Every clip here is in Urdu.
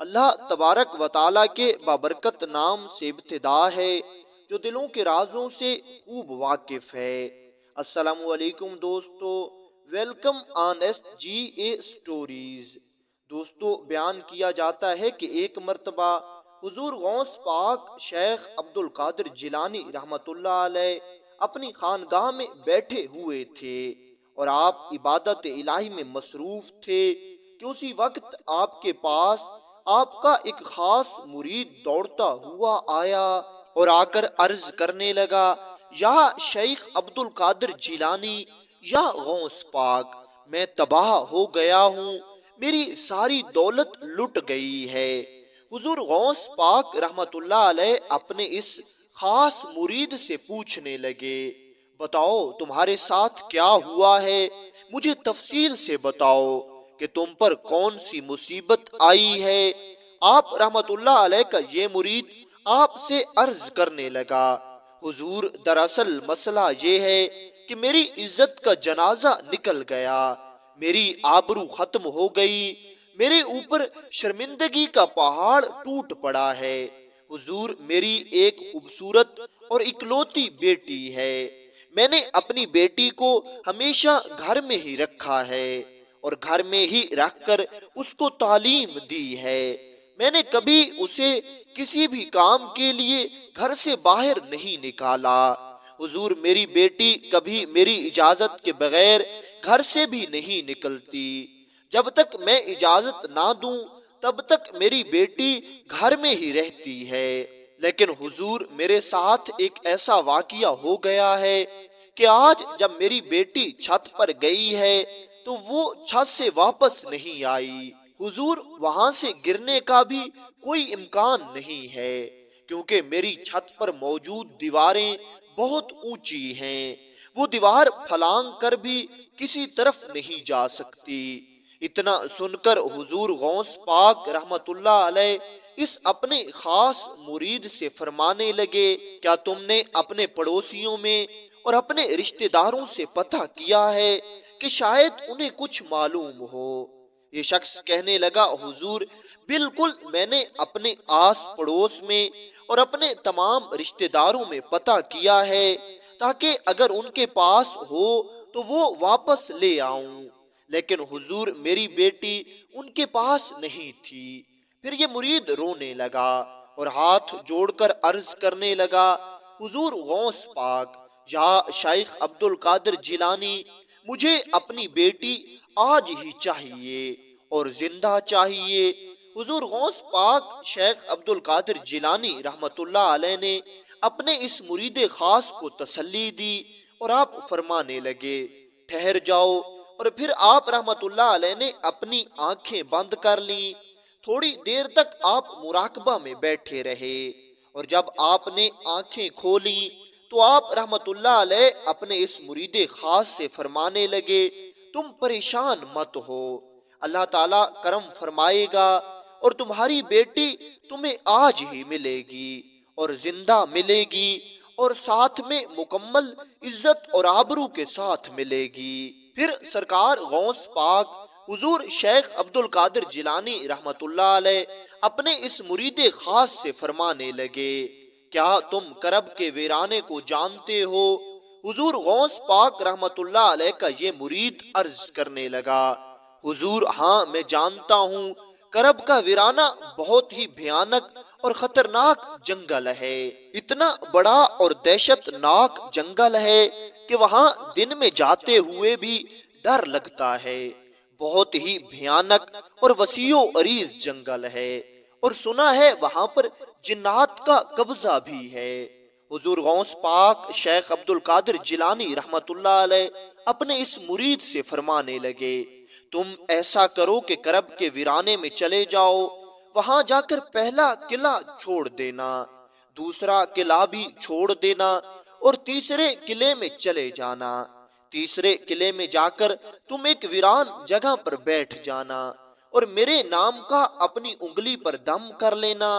اللہ تبارک و تعالیٰ کے بابرکت نام سے ابتدا ہے جو دلوں کے رازوں سے خوب واقف ہے۔ السلام علیکم دوستو، welcome on S G A stories. دوستو، بیان کیا جاتا ہے کہ ایک مرتبہ حضور غوث پاک شیخ عبد القادر جیلانی رحمت اللہ علیہ اپنی خانگاہ میں بیٹھے ہوئے تھے اور آپ عبادت الہی میں مصروف تھے کہ اسی وقت آپ کے پاس آپ کا ایک خاص مرید دوڑتا ہوا آیا اور آ کر عرض کرنے لگا، یا شیخ عبد القادر جیلانی، یا غوث پاک، میں تباہ ہو گیا ہوں، میری ساری دولت لٹ گئی ہے۔ حضور غوث پاک رحمت اللہ علیہ اپنے اس خاص مرید سے پوچھنے لگے، بتاؤ تمہارے ساتھ کیا ہوا ہے، مجھے تفصیل سے بتاؤ کہ تم پر کون سی مصیبت آئی ہے۔ آپ رحمت اللہ علیہ کا یہ مرید آپ سے عرض کرنے لگا، حضور دراصل مسئلہ یہ ہے کہ میری عزت کا جنازہ نکل گیا، میری آبرو ختم ہو گئی، میرے اوپر شرمندگی کا پہاڑ ٹوٹ پڑا ہے۔ حضور، میری ایک خوبصورت اور اکلوتی بیٹی ہے، میں نے اپنی بیٹی کو ہمیشہ گھر میں ہی رکھا ہے اور گھر میں ہی رکھ کر اس کو تعلیم دی ہے، میں نے کبھی اسے کسی بھی کام کے لیے گھر سے باہر نہیں نکالا۔ حضور، میری بیٹی کبھی میری اجازت کے بغیر گھر سے بھی نہیں نکلتی، جب تک میں اجازت نہ دوں تب تک میری بیٹی گھر میں ہی رہتی ہے۔ لیکن حضور، میرے ساتھ ایک ایسا واقعہ ہو گیا ہے کہ آج جب میری بیٹی چھت پر گئی ہے تو وہ چھت سے واپس نہیں آئی۔ حضور، وہاں سے گرنے کا بھی کوئی امکان نہیں ہے کیونکہ میری چھت پر موجود دیواریں بہت اونچی ہیں، وہ دیوار پھلانگ کر بھی کسی طرف نہیں جا سکتی۔ اتنا سن کر حضور غوث پاک رحمت اللہ علیہ اس اپنے خاص مرید سے فرمانے لگے، کیا تم نے اپنے پڑوسیوں میں اور اپنے رشتہ داروں سے پتہ کیا ہے کہ شاید انہیں کچھ معلوم ہو؟ یہ شخص کہنے لگا، حضور بالکل، میں نے اپنے آس پڑوس میں اور اپنے تمام رشتہ داروں میں پتہ کیا ہے تاکہ اگر ان کے پاس ہو تو وہ واپس لے آؤں، لیکن حضور میری بیٹی ان کے پاس نہیں تھی۔ پھر یہ مرید رونے لگا اور ہاتھ جوڑ کر عرض کرنے لگا، حضور غوث پاک، یا شیخ عبد القادر جیلانی، مجھے اپنی بیٹی آج ہی چاہیے اور زندہ چاہیے۔ حضور غوث پاک شیخ عبد القادر جیلانی رحمت اللہ علیہ نے اپنے اس مرید خاص کو تسلی دی اور آپ فرمانے لگے، ٹھہر جاؤ، اور پھر آپ رحمت اللہ علیہ نے اپنی آنکھیں بند کر لیں۔ تھوڑی دیر تک آپ مراقبہ میں بیٹھے رہے اور جب آپ نے آنکھیں کھولیں تو آپ رحمت اللہ علیہ اپنے اس مرید خاص سے فرمانے لگے، تم پریشان مت ہو، اللہ تعالیٰ کرم فرمائے گا اور تمہاری بیٹی تمہیں آج ہی ملے گی اور زندہ ملے گی اور ساتھ میں مکمل عزت اور آبرو کے ساتھ ملے گی۔ پھر سرکار غوث پاک حضور شیخ عبد القادر جیلانی رحمت اللہ علیہ اپنے اس مرید خاص سے فرمانے لگے، کیا تم کرب کے ویرانے کو جانتے ہو؟ حضور غوث پاک رحمت اللہ علیہ کا یہ مرید عرض کرنے لگا، حضور ہاں میں جانتا ہوں، کرب کا ویرانہ بہت ہی بھیانک اور خطرناک جنگل ہے، اتنا بڑا اور دہشت ناک جنگل ہے کہ وہاں دن میں جاتے ہوئے بھی ڈر لگتا ہے، بہت ہی بھیانک اور وسیع و عریض جنگل ہے، اور سنا ہے وہاں پر جنات کا قبضہ بھی ہے۔ حضور غوث پاک شیخ عبد القادر جیلانی رحمت اللہ علیہ اپنے اس مرید سے فرمانے لگے، تم ایسا کرو کہ کرب کے ویرانے میں چلے جاؤ، وہاں جا کر پہلا قلعہ چھوڑ دینا، دوسرا قلعہ بھی چھوڑ دینا اور تیسرے قلعے میں چلے جانا، تیسرے قلعے میں جا کر تم ایک ویران جگہ پر بیٹھ جانا اور میرے نام کا اپنی انگلی پر دم کر لینا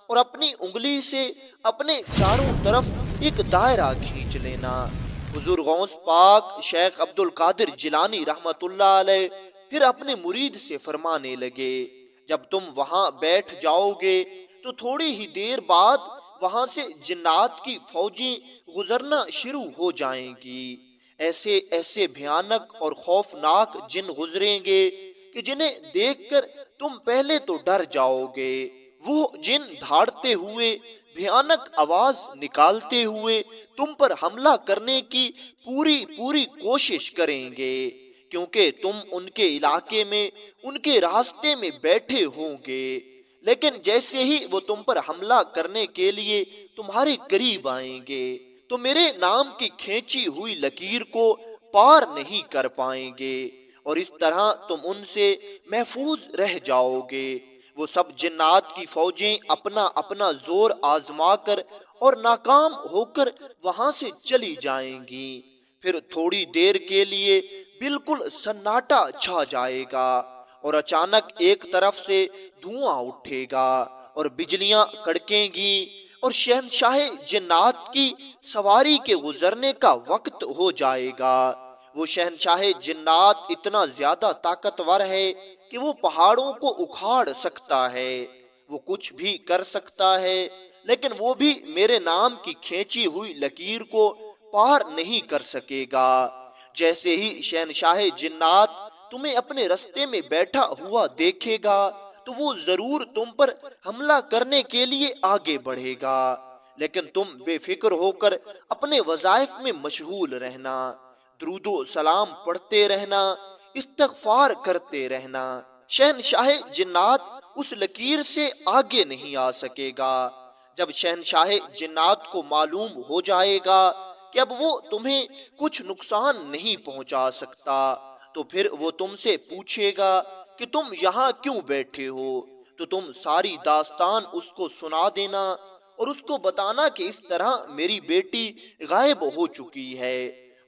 اور اپنی انگلی سے اپنے چاروں طرف ایک دائرہ کھینچ لینا۔ حضور غوث پاک شیخ عبد القادر جیلانی رحمت اللہ علیہ پھر اپنے مرید سے فرمانے لگے، جب تم وہاں بیٹھ جاؤ گے تو تھوڑی ہی دیر بعد وہاں سے جنات کی فوجیں گزرنا شروع ہو جائیں گی۔ ایسے ایسے بھیانک اور خوفناک جن گزریں گے کہ جنہیں دیکھ کر تم پہلے تو ڈر جاؤ گے۔ وہ جن دھاڑتے ہوئے بھیانک آواز نکالتے ہوئے تم پر حملہ کرنے کی پوری کوشش کریں گے، کیونکہ تم ان کے علاقے میں ان کے راستے میں بیٹھے ہوں گے۔ لیکن جیسے ہی وہ تم پر حملہ کرنے کے لیے تمہارے قریب آئیں گے تو میرے نام کی کھینچی ہوئی لکیر کو پار نہیں کر پائیں گے، اور اس طرح تم ان سے محفوظ رہ جاؤ گے۔ وہ سب جنات کی فوجیں اپنا اپنا زور آزما کر اور ناکام ہو کر وہاں سے چلی جائیں گی۔ پھر تھوڑی دیر کے لیے بالکل سناٹا چھا جائے گا، اور اچانک ایک طرف سے دھواں اٹھے گا اور بجلیاں کڑکیں گی، اور شہنشاہ جنات کی سواری کے گزرنے کا وقت ہو جائے گا۔ وہ شہنشاہ جنات اتنا زیادہ طاقتور ہے کہ وہ پہاڑوں کو اکھاڑ سکتا ہے، وہ کچھ بھی کر سکتا ہے، لیکن وہ بھی میرے نام کی کھینچی ہوئی لکیر کو پار نہیں کر سکے گا۔ جیسے ہی شہنشاہ جنات تمہیں اپنے رستے میں بیٹھا ہوا دیکھے گا تو وہ ضرور تم پر حملہ کرنے کے لیے آگے بڑھے گا، لیکن تم بے فکر ہو کر اپنے وظائف میں مشغول رہنا، درود و سلام پڑھتے رہنا، استغفار کرتے رہنا۔ شہنشاہ جنات اس لکیر سے آگے نہیں آ سکے گا۔ جب شہنشاہ جنات کو معلوم ہو جائے گا کہ اب وہ تمہیں کچھ نقصان نہیں پہنچا سکتا تو پھر وہ تم سے پوچھے گا کہ تم یہاں کیوں بیٹھے ہو، تو تم ساری داستان اس کو سنا دینا اور اس کو بتانا کہ اس طرح میری بیٹی غائب ہو چکی ہے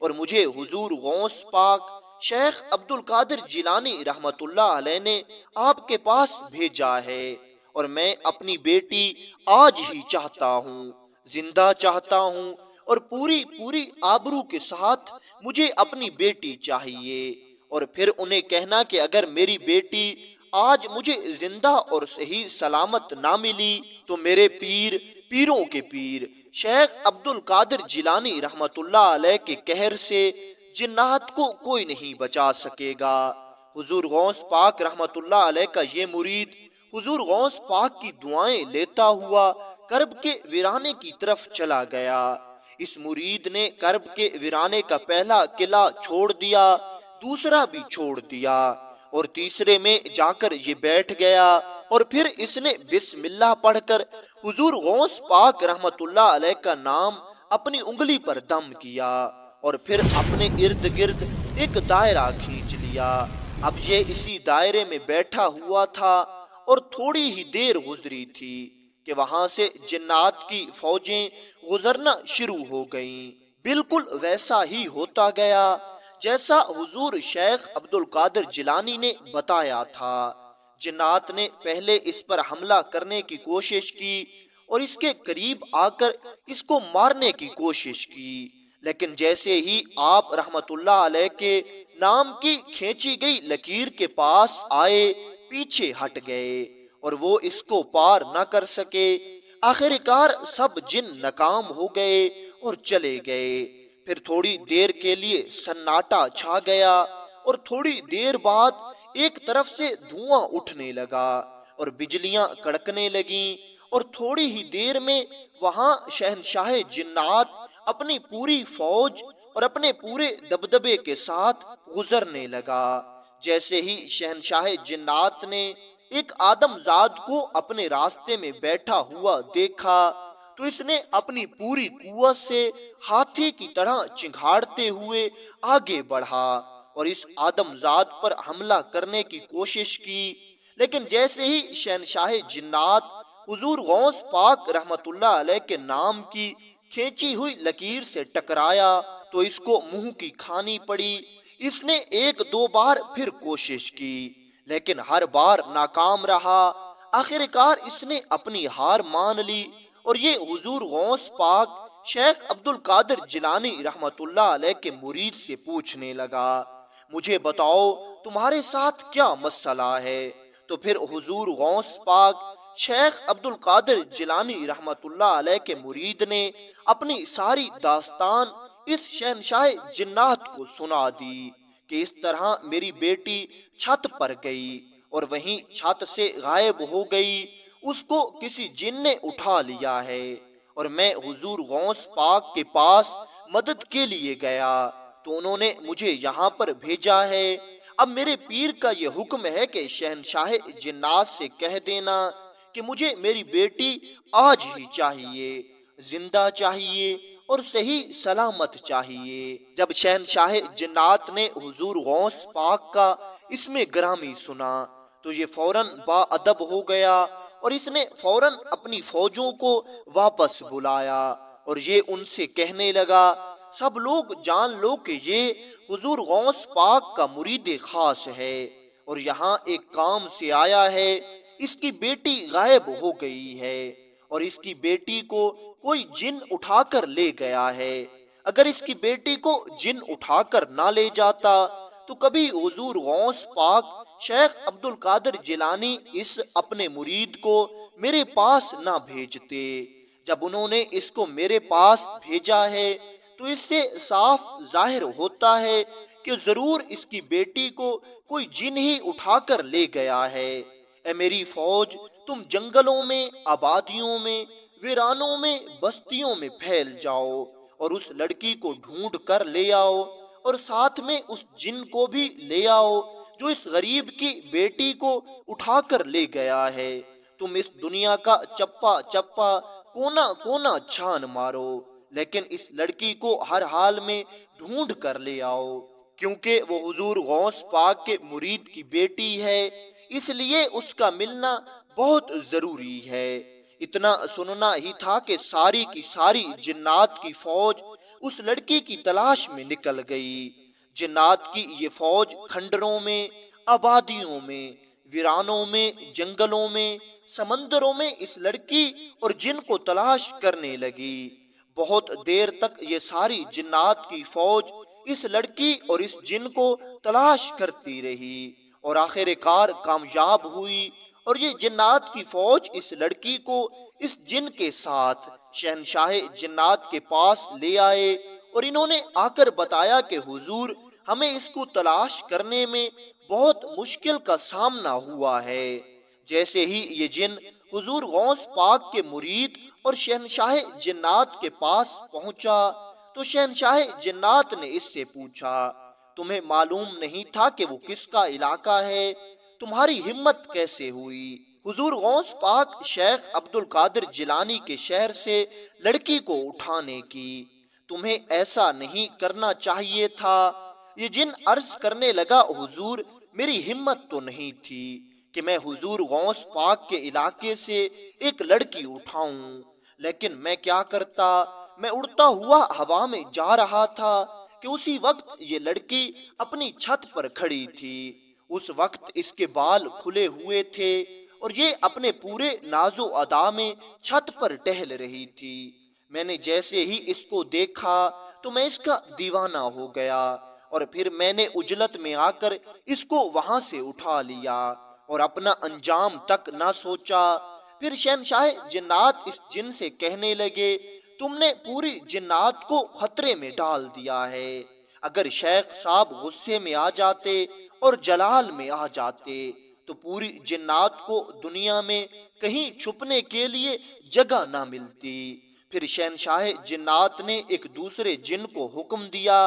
اور مجھے حضور غوث پاک شیخ عبد القادر جیلانی رحمت اللہ علیہ نے آپ کے پاس بھیجا ہے، اور میں اپنی بیٹی آج ہی چاہتا ہوں، زندہ چاہتا ہوں، اور پوری آبرو کے ساتھ مجھے اپنی بیٹی چاہیے۔ اور پھر انہیں کہنا کہ اگر میری بیٹی آج مجھے زندہ اور صحیح سلامت نہ ملی تو میرے پیروں کے پیر شیخ عبد القادر جیلانی رحمت اللہ علیہ کے قہر سے جنات کو کوئی نہیں بچا سکے گا۔ حضور غوث پاک رحمت اللہ علیہ کا یہ مرید حضور غوث پاک کی دعائیں لیتا ہوا کرب کے ویرانے کی طرف چلا گیا۔ اس مرید نے کرب کے ویرانے کا پہلا قلعہ چھوڑ دیا، دوسرا بھی چھوڑ دیا، اور تیسرے میں جا کر یہ بیٹھ گیا، اور پھر اس نے بسم اللہ پڑھ کر حضور غوث پاک رحمت اللہ علیہ کا نام اپنی انگلی پر دم کیا، اور پھر اپنے ارد گرد ایک دائرہ کھینچ لیا۔ اب یہ اسی دائرے میں بیٹھا ہوا تھا، اور تھوڑی ہی دیر گزری تھی کہ وہاں سے جنات کی فوجیں گزرنا شروع ہو گئیں۔ بالکل ویسا ہی ہوتا گیا جیسا حضور شیخ عبد القادر جیلانی نے بتایا تھا۔ جنات نے پہلے اس پر حملہ کرنے کی کوشش کی اور اس کے قریب آ کر اس کو مارنے کی کوشش کی، لیکن جیسے ہی آپ رحمت اللہ علیہ کے نام کی کھینچی گئی لکیر کے پاس آئے پیچھے ہٹ گئے اور وہ اس کو پار نہ کر سکے۔ آخرکار سب جن ناکام ہو گئے اور چلے گئے۔ پھر تھوڑی دیر کے لیے سناٹا چھا گیا، اور تھوڑی دیر بعد ایک طرف سے دھواں اٹھنے لگا اور بجلیاں کڑکنے لگیں، اور تھوڑی ہی دیر میں وہاں شہنشاہ جنات اپنی پوری فوج اور اپنے پورے دبدبے کے ساتھ گزرنے لگا۔ جیسے ہی شہنشاہ جنات نے ایک آدم زاد کو اپنے راستے میں بیٹھا ہوا دیکھا تو اس نے اپنی پوری قوت سے ہاتھی کی طرح چنگھاڑتے ہوئے آگے بڑھا اور اس آدم زاد پر حملہ کرنے کی کوشش کی، لیکن جیسے ہی شہنشاہ جنات حضور غوث پاک رحمت اللہ علیہ کے نام کی کھینچی ہوئی لکیر سے ٹکرایا تو اس کو منہ کی کھانی پڑی۔ اس نے ایک دو بار پھر کوشش کی، لیکن ہر بار ناکام رہا۔ آخرکار اس نے اپنی ہار مان لی اور یہ حضور غوث پاک شیخ عبد القادر جیلانی رحمت اللہ علیہ کے مرید سے پوچھنے لگا، مجھے بتاؤ تمہارے ساتھ کیا مسئلہ ہے، تو پھر حضور غوث پاک شیخ عبد القادر جیلانی رحمت اللہ علیہ کے مرید نے اپنی ساری داستان اس شہنشاہ جنات کو سنا دی کہ اس طرح میری بیٹی چھت پر گئی اور وہیں چھت سے غائب ہو گئی، اس کو کسی جن نے اٹھا لیا ہے، اور میں حضور غوث پاک کے پاس مدد کے لیے گیا تو انہوں نے مجھے یہاں پر بھیجا ہے۔ اب میرے پیر کا یہ حکم ہے کہ شہنشاہ جنات سے کہہ دینا کہ مجھے میری بیٹی آج ہی چاہیے، زندہ چاہیے اور صحیح سلامت چاہیے۔ جب شہنشاہ جنات نے حضور غوث پاک کا اس میں گرامی سنا تو یہ فوراً با ادب ہو گیا اور اس نے فوراً اپنی فوجوں کو واپس بلایا اور یہ ان سے کہنے لگا، سب لوگ جان لو کہ یہ حضور غوث پاک کا مرید خاص ہے اور یہاں ایک کام سے آیا ہے، اس کی بیٹی غائب ہو گئی ہے اور اس کی بیٹی کو کوئی جن اٹھا کر لے گیا ہے۔ اگر اس کی بیٹی کو جن اٹھا کر نہ لے جاتا تو کبھی حضور غوث پاک شیخ عبد القادر جیلانی اس اپنے مرید کو میرے پاس نہ بھیجتے۔ جب انہوں نے اس کو میرے پاس بھیجا ہے تو اس سے صاف ظاہر ہوتا ہے کہ ضرور اس کی بیٹی کو کوئی جن ہی اٹھا کر لے گیا ہے۔ اے میری فوج، تم جنگلوں میں، آبادیوں میں، ویرانوں میں، بستیوں میں پھیل جاؤ اور اس لڑکی کو ڈھونڈ کر لے آؤ اور ساتھ میں اس جن کو بھی لے آؤ جو اس غریب کی بیٹی کو اٹھا کر لے گیا ہے۔ تم اس دنیا کا چپا چپا، کونا کونا چھان مارو، لیکن اس لڑکی کو ہر حال میں ڈھونڈ کر لے آؤ، کیونکہ وہ حضور غوث پاک کے مرید کی بیٹی ہے، اس لیے اس کا ملنا بہت ضروری ہے۔ اتنا سننا ہی تھا کہ ساری کی ساری جنات کی فوج اس لڑکی کی تلاش میں نکل گئی۔ جنات کی یہ فوج کھنڈروں میں، آبادیوں میں، ویرانوں میں، جنگلوں میں، سمندروں میں اس لڑکی اور جن کو تلاش کرنے لگی۔ بہت دیر تک یہ ساری جنات کی فوج اس لڑکی اور اس جن کو تلاش کرتی رہی اور آخر کار کامیاب ہوئی، اور یہ جنات کی فوج اس لڑکی کو اس جن کے ساتھ شہنشاہ جنات کے پاس لے آئے اور انہوں نے آ کر بتایا کہ حضور، ہمیں اس کو تلاش کرنے میں بہت مشکل کا سامنا ہوا ہے۔ جیسے ہی یہ جن حضور غوث پاک کے مرید اور شہنشاہ جنات کے پاس پہنچا تو شہنشاہ جنات نے اس سے پوچھا، تمہیں معلوم نہیں تھا کہ وہ کس کا علاقہ ہے؟ تمہاری ہمت کیسے ہوئی حضور غوث پاک شیخ عبد القادر جیلانی کے شہر سے لڑکی کو اٹھانے کی؟ تمہیں ایسا نہیں کرنا چاہیے تھا۔ یہ جن عرض کرنے لگا، حضور، میری ہمت تو نہیں تھی کہ میں حضور غوث پاک کے علاقے سے ایک لڑکی اٹھاؤں، لیکن میں کیا کرتا، میں اڑتا ہوا ہوا میں جا رہا تھا کہ اسی وقت یہ لڑکی اپنی چھت پر کھڑی تھی۔ اس وقت اس کے بال کھلے ہوئے تھے اور یہ اپنے پورے ناز و ادا میں چھت پر ٹہل رہی تھی۔ میں نے جیسے ہی اس کو دیکھا تو میں اس کا دیوانہ ہو گیا اور پھر میں نے عجلت میں آ کر اس کو وہاں سے اٹھا لیا اور اپنا انجام تک نہ سوچا۔ پھر شہنشاہ جنات اس جن سے کہنے لگے، تم نے پوری جنات کو خطرے میں ڈال دیا ہے۔ اگر شیخ صاحب غصے میں آ جاتے اور جلال میں آ جاتے تو پوری جنات کو دنیا میں کہیں چھپنے کے لیے جگہ نہ ملتی۔ پھر شہنشاہ جنات نے ایک دوسرے جن کو حکم دیا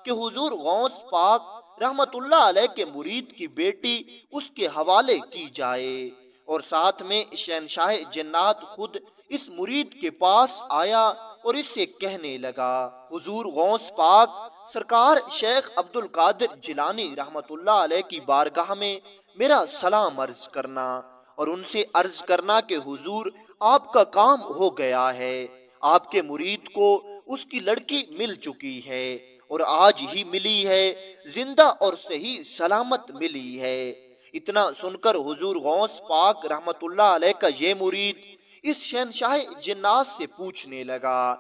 کہ حضور غوث پاک رحمت اللہ علیہ کے مرید کی بیٹی اس کے حوالے کی جائے، اور ساتھ میں شہنشاہ جنات خود اس مرید کے پاس آیا اور اس سے کہنے لگا، حضور غوث پاک سرکار شیخ عبد القادر جیلانی رحمت اللہ علیہ کی بارگاہ میں میرا سلام عرض کرنا اور ان سے عرض کرنا کہ حضور، آپ کا کام ہو گیا ہے، آپ کے مرید کو اس کی لڑکی مل چکی ہے اور آج ہی ملی ہے، زندہ اور صحیح سلامت ملی ہے۔ اتنا سن کر حضور غوث پاک رحمت اللہ علیہ کا یہ مرید اس شہنشاہ جنات سے پوچھنے لگا،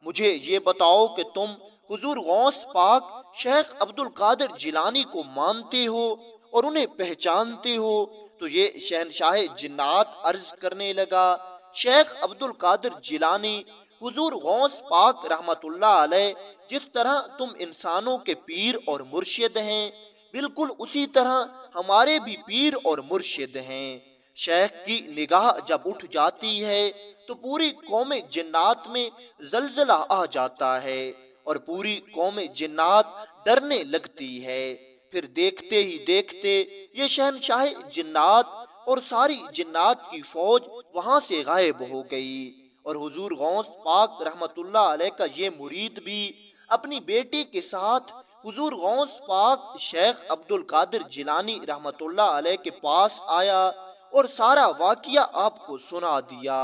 مجھے یہ بتاؤ کہ تم حضور غوث پاک شیخ عبد القادر جیلانی کو مانتے ہو اور انہیں پہچانتے ہو؟ تو یہ شہنشاہ جنات عرض کرنے لگا، شیخ عبد القادر جیلانی، حضور غوث پاک رحمت اللہ علیہ جس طرح تم انسانوں کے پیر اور مرشد ہیں، بالکل اسی طرح ہمارے بھی پیر اور مرشد ہیں۔ شیخ کی نگاہ جب اٹھ جاتی ہے تو پوری قوم جنات میں زلزلہ آ جاتا ہے اور پوری قوم جنات ڈرنے لگتی ہے۔ پھر دیکھتے ہی دیکھتے یہ شہنشاہ جنات اور ساری جنات کی فوج وہاں سے غائب ہو گئی، اور حضور غوث پاک رحمت اللہ علیہ کا یہ مرید بھی اپنی بیٹی کے ساتھ حضور غوث پاک شیخ عبد القادر جیلانی رحمت اللہ علیہ کے پاس آیا اور سارا واقعہ آپ کو سنا دیا۔